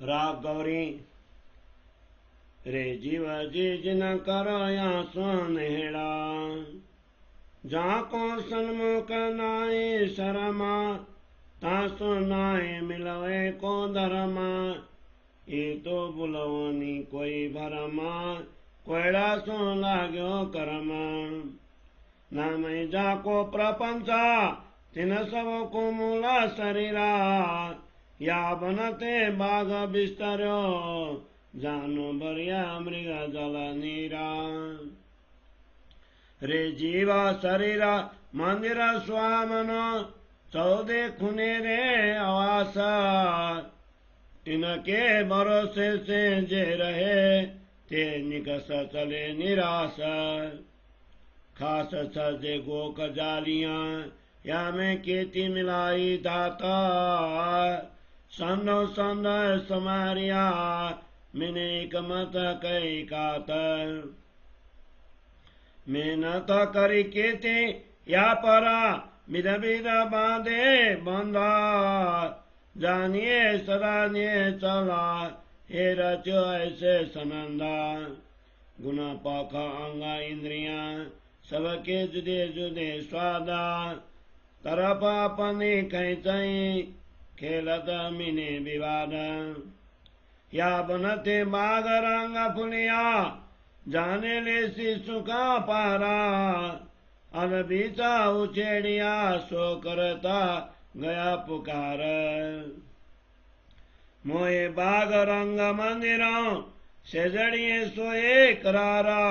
राग गौरी। रे जीव जीज न करो या सुनेड़ा, जा को सन्मुख नाई शरमा, ता सुनाए मिलवे को धर्मा। ये तो बुलवनी कोई भरमा, कोयड़ा सो लाग्यो कर्मा। नाम जाको प्रपंचा तिन सब को मूला शरीरा, या बनते बाघ बिस्तरो, जानो बरिया मृग जल नीरा। रे जीवा शरीरा मंदिर स्वामन, 14 खुने रे आवास। इनके भरोसे से जे रहे, ते निकस चले निराश। खास सजे गोक जालियां, या में खेती मिलाई दाता। संदो संद समारिया, मिने कमत कई कात। मेहनत करी खेती या परा, बिद बिद बांधे बंधा। जानिए सदानिए चला, हे रचो ऐसे सनंदा। गुना पाखा अंगा इंद्रिया, सबके जुदे जुदे स्वादा। तरफ अपनी कैचई, खेलत मिने विवाद। या बनते बाग रंग फुलिया, जाने ले शिशु का पारा। अलबीचा उछेड़िया, सो करता गया पुकार। मोए बाग रंग मंदिरों, सेजड़िए सोए करारा।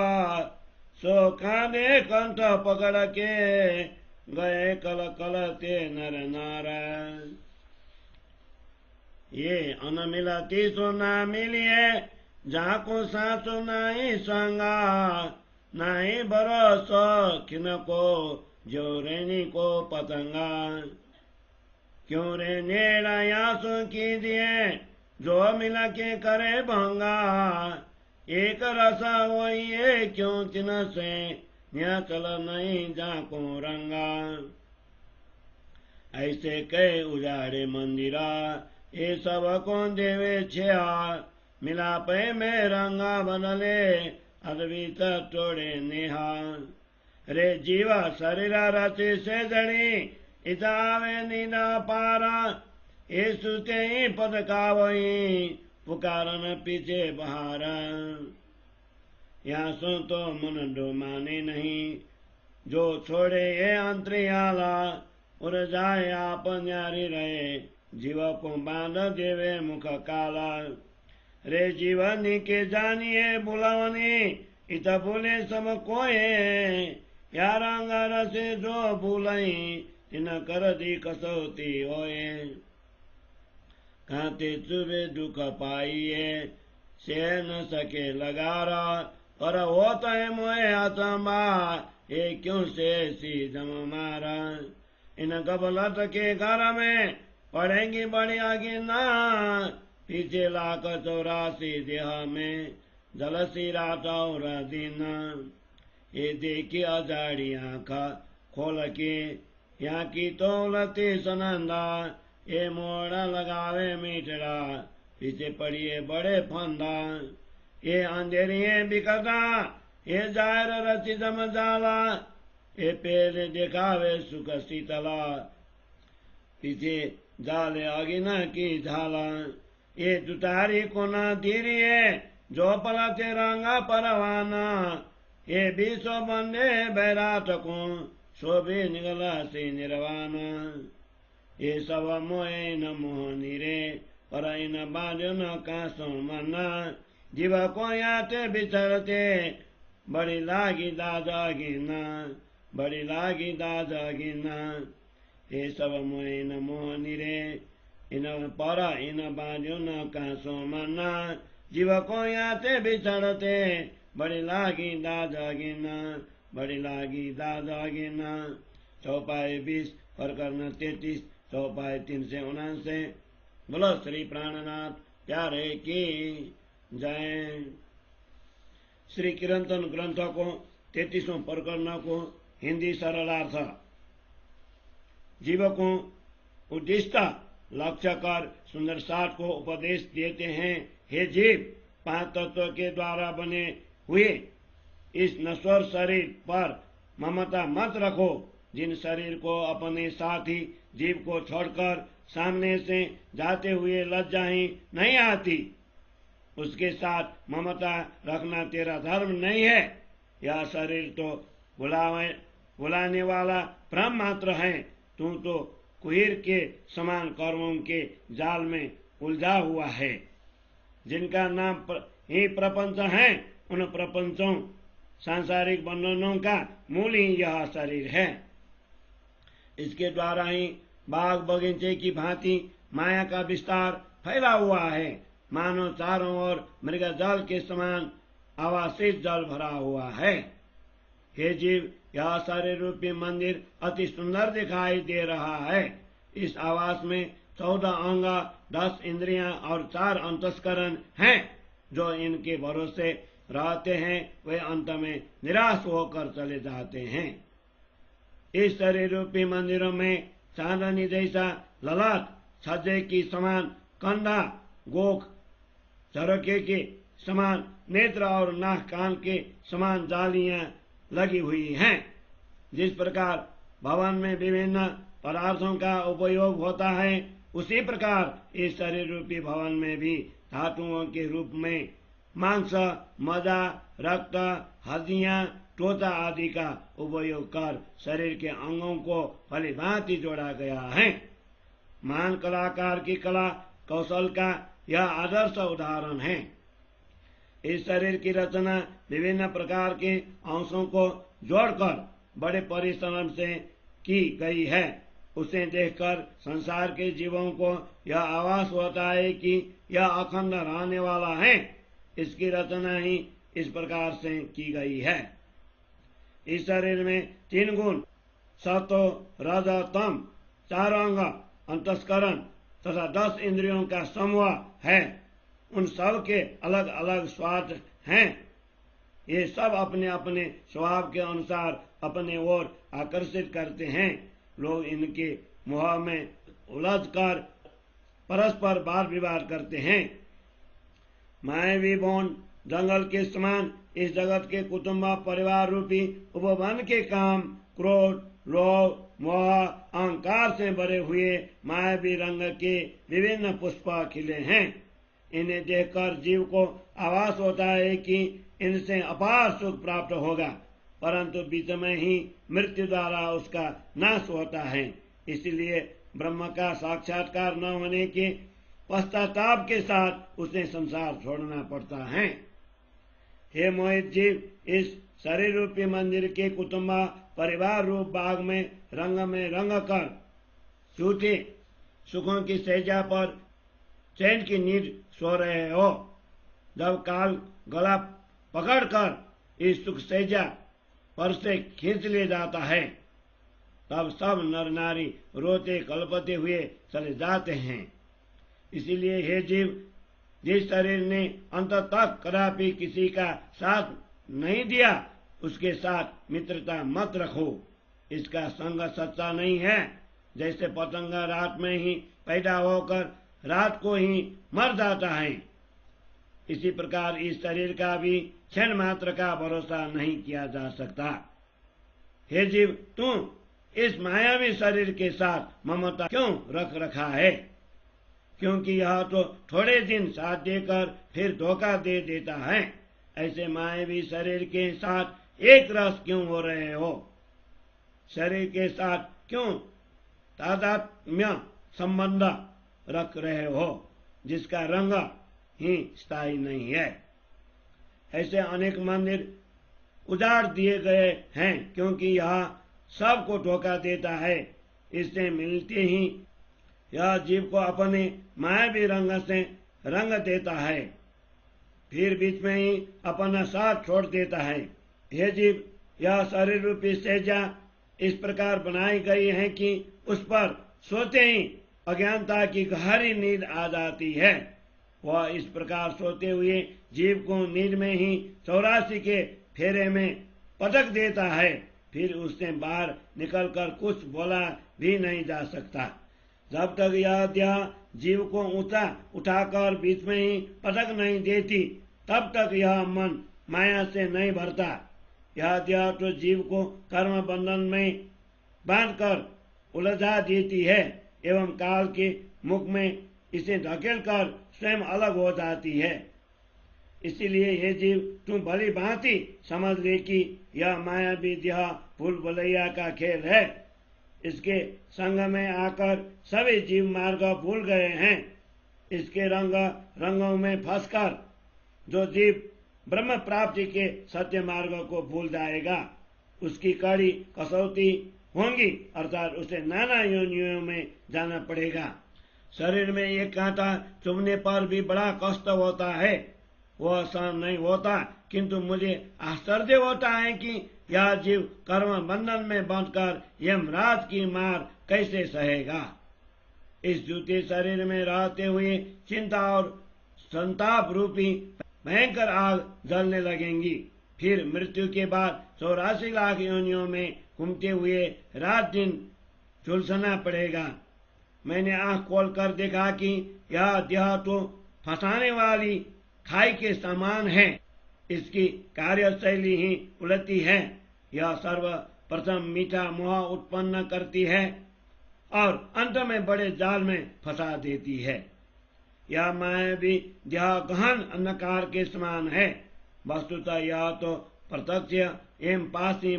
सो काने कंठ पकड़ के, गए कल कल ते नर नार। ये अन मिलती सो ना मिलिए, जाको सासु नाई संगा। नाई बरस किनको, जो रेनी को पतंगा। क्यों रे नेड़ा यासु की दिए, जो मिल के करे भंगा। एक रसा वही क्यों तिन से, न्या चल नहीं जाको रंगा। ऐसे कई उजाड़े मंदिरा, ये सब को देवे छया। मिलापे में रंगा बदले, अद्वित तोड़े नेहा। रे जीवा शरीरा रचि से जड़ी, इतावे नीना पारा। ये सुते ही पद कावई, पुकारन पीछे बहारा। यहाँ सो तो मन डो माने नहीं, जो छोड़े ये अंतरियाला। उड़ जाए आप न्यारी रहे, जीव को बांध देवे मुख काला। रे जीवनी के जानिए बुलावनी, इत बोले सब कोये। या रंग रसे जो भूलई, तिन कर दी कसौती होए। कांते चुबे दुख पाइए, से न सके लगारा। पर होता है मोए अचंबा, ये क्यों से सी जम मारा। इन गबलत के घर में पड़ेंगी बड़ी आगिना। पीछे 184 देह में, जल सी रात और दिन। ये देखी अजाड़ी आँखा खोल के, यहाँ की तौलती सनंदा। ये मोड़ा लगावे मीठड़ा, पीछे पड़िए बड़े फंदा। ये अंधेरिये बिकता, ये जायर रची जम जाला। ये पेड़ दिखावे सुख शीतला, पीछे जाले अगिना की झाला। ये तुतारी को न धीरिये, जो पलते रंगा परवाना। ये बीसो बंदे बैराट को, शोभे निगला से निर्वाणा। ये सब मोए न मोहनी रे, पर इन बाजो न कासो मना। जीव को याते बिछड़ते, बड़ी लागी दादा गिना। बड़ी लागी दादा गिना। ये सब मोए न मोहनी रे, इन पर इन बाजो न कासो मना। जीव को याते बिछड़ते, बड़ी लागी दादा गिना। बड़ी लागी दादा गिना। चौपाई 20 प्रकरण 33, चौपाई 379। बोलो श्री प्राणनाथ प्यारे की जय। श्री कीर्तन ग्रंथ को 33वां प्रकरण को हिंदी सरलार्थ। जीव को उद्दिष्टा लक्ष्य कर सुंदर साठ को उपदेश देते हैं, हे जीव, 5 तत्वों के द्वारा बने हुए इस नश्वर शरीर पर ममता मत रखो। जिन शरीर को अपने साथी जीव को छोड़कर सामने से जाते हुए लज्जा ही नहीं आती, उसके साथ ममता रखना तेरा धर्म नहीं है। यह शरीर तो बुलाने वाला भ्रम मात्र है। तू तो कुहीर के समान कर्मों के जाल में उलझा हुआ है। जिनका नाम ही प्रपंच है, उन प्रपंचों सांसारिक बंधनों का मूल ही यह शरीर है। इसके द्वारा ही बाग बगीचे की भांति माया का विस्तार फैला हुआ है। मानो चारों ओर मृग जल के समान आवासित जल भरा हुआ है। हे जीव, यह शरीर रूपी मंदिर अति सुंदर दिखाई दे रहा है। इस आवास में 14 अंग, 10 इंद्रियां और 4 अंतस्करण हैं। जो इनके भरोसे रहते हैं वे अंत में निराश होकर चले जाते हैं। इस शरीर रूपी मंदिरों में चांदनी जैसा ललाट, छज्जे की समान कंधा, गोख झरोखे के समान नेत्र और नाक कान के समान जालियां लगी हुई हैं। जिस प्रकार भवन में विभिन्न पदार्थों का उपयोग होता है, उसी प्रकार इस शरीर रूपी भवन में भी धातुओं के रूप में मांस, मज्जा, रक्त, हड्डियां, त्वचा आदि का उपयोग कर शरीर के अंगों को भलीभांति जोड़ा गया है। महान कलाकार की कला कौशल का यह आदर्श उदाहरण है। इस शरीर की रचना विभिन्न प्रकार के अंशों को जोड़कर बड़े परिश्रम से की गई है। उसे देखकर संसार के जीवों को यह आभास होता है कि यह अखंड रहने वाला है। इसकी रचना ही इस प्रकार से की गई है। इस शरीर में 3 गुण सत्व, रज, तम, 4 अंग, अंतस्करण तथा 10 इंद्रियों का समूह है। उन सब के अलग अलग स्वाद हैं। ये सब अपने अपने स्वभाव के अनुसार अपने ओर आकर्षित करते हैं। लोग इनके मोह में उलझकर परस्पर वाद विवाद करते हैं। मायावी वन जंगल के समान इस जगत के कुटुंब परिवार रूपी उपवन के काम, क्रोध, लोभ, मोह, अहंकार से भरे हुए मायावी रंग के विभिन्न पुष्प खिले हैं। इन्हें देखकर जीव को आभास होता है कि इनसे अपार सुख प्राप्त होगा, परंतु बीच में ही मृत्यु द्वारा उसका नाश होता है। इसलिए ब्रह्म का साक्षात्कार न होने के पश्चाताप के साथ उसे संसार छोड़ना पड़ता है। हे मोहित जीव, इस शरीर रूपी मंदिर के कुटुंब परिवार रूप बाग में रंग कर झूठे सुखों की सैजा पर चैन की नींद सो रहे हो। जब काल गला पकड़कर इस सुख सैजा पर से खींच ले जाता है, तब सब नर नारी रोते कलपते हुए चले जाते हैं। इसीलिए हे जीव, जिस शरीर ने अंत तक कदापि किसी का साथ नहीं दिया, उसके साथ मित्रता मत रखो। इसका संग सच्चा नहीं है। जैसे पतंग रात में ही पैदा होकर रात को ही मर जाता है, इसी प्रकार इस शरीर का भी क्षण मात्र का भरोसा नहीं किया जा सकता। हे जीव, तू इस मायावी शरीर के साथ ममता क्यों रख रखा है? क्योंकि यह तो थोड़े दिन साथ देकर फिर धोखा दे देता है। ऐसे मायावी शरीर के साथ एक रस क्यों हो रहे हो? शरीर के साथ क्यों तादात्म्य संबंध रख रहे हो, जिसका रंग ही स्थायी नहीं है? ऐसे अनेक मंदिर उजाड़ दिए गए हैं, क्योंकि यह सबको धोखा देता है। इससे मिलते ही यह जीव को अपने मायावी रंग से रंग देता है, फिर बीच में ही अपना साथ छोड़ देता है। हे जीव, यह शरीर रूपी सैजा इस प्रकार बनाई गई है कि उस पर सोते ही अज्ञानता की गहरी नींद आ जाती है। वह इस प्रकार सोते हुए जीव को नींद में ही 84 के फेरे में पटक देता है। फिर उससे बाहर निकलकर कुछ बोला भी नहीं जा सकता। जब तक यह देह जीव को ऊंचा उठाकर बीच में ही पटक नहीं देती, तब तक यह मन माया से नहीं भरता। यह देह तो जीव को कर्म बंधन में बांधकर उलझा देती है एवं काल के मुख में इसे ढकेलकर स्वयं अलग हो जाती है। इसीलिए ये जीव तुम भली भांति समझ ले कि यह मायावी देह भूल भुलैया का खेल है। इसके संग में आकर सभी जीव मार्ग भूल गए हैं। इसके रंगों में फंसकर जो जीव ब्रह्म प्राप्ति के सत्य मार्ग को भूल जाएगा, उसकी कड़ी कसौटी होंगी, अर्थात उसे नाना योनियों में जाना पड़ेगा। शरीर में एक कांटा चुभने पर भी बड़ा कष्ट होता है, वह सहन नहीं होता, किंतु मुझे आश्चर्य होता है कि यह जीव कर्म बंधन में बंधकर यमराज की मार कैसे सहेगा। इस जूते शरीर में रहते हुए चिंता और संताप रूपी भयंकर आग जलने लगेंगी। फिर मृत्यु के बाद 84 लाख योनियों में घूमते हुए रात दिन झुलसना पड़ेगा। मैंने आंख खोलकर देखा कि यह देह तो फंसाने वाली खाई के समान है। इसकी कार्यशैली ही उलटी है। यह सर्वप्रथम मीठा मोह उत्पन्न करती है और अंत में बड़े जाल में फंसा देती है। यह मायावी देह गहन अंधकार के समान है। वस्तुतः यह तो प्रत्यक्ष एवं पासी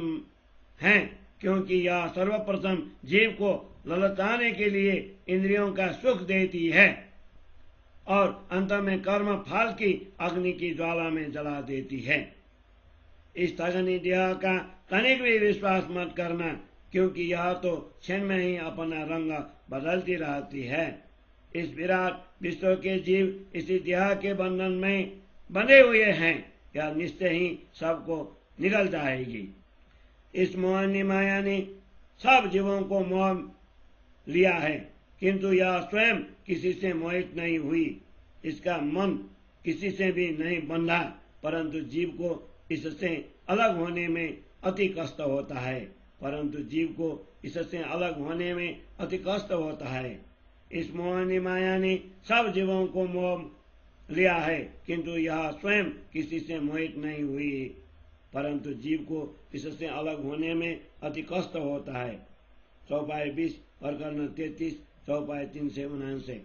है, क्योंकि यह सर्वप्रथम जीव को ललचाने के लिए इंद्रियों का सुख देती है और अंत में कर्म फल की अग्नि की ज्वाला में जला देती है। इस अग्नि देह का तनिक भी विश्वास मत करना, क्योंकि यह तो क्षण में ही अपना रंग बदलती रहती है। इस विराट विश्व के जीव इसी देह के बंधन में बंधे हुए हैं। यह निश्चय ही सबको निगल जाएगी। इस मोहनी माया ने सब जीवों को मोह लिया है, किंतु यह स्वयं किसी से मोहित नहीं हुई। इसका मन किसी से भी नहीं बंधा, परंतु जीव को इससे अलग होने में अति कष्ट होता है। इस मोहनी माया ने सब जीवों को मोह लिया है, किंतु यह स्वयं किसी से मोहित नहीं हुई, परंतु जीव को इससे अलग होने में अति कष्ट होता है। चौपाई 20 प्रकरण 33, चौपाई 3 से 49।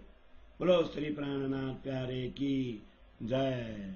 बोलो श्री प्राणनाथ प्यारे की जय।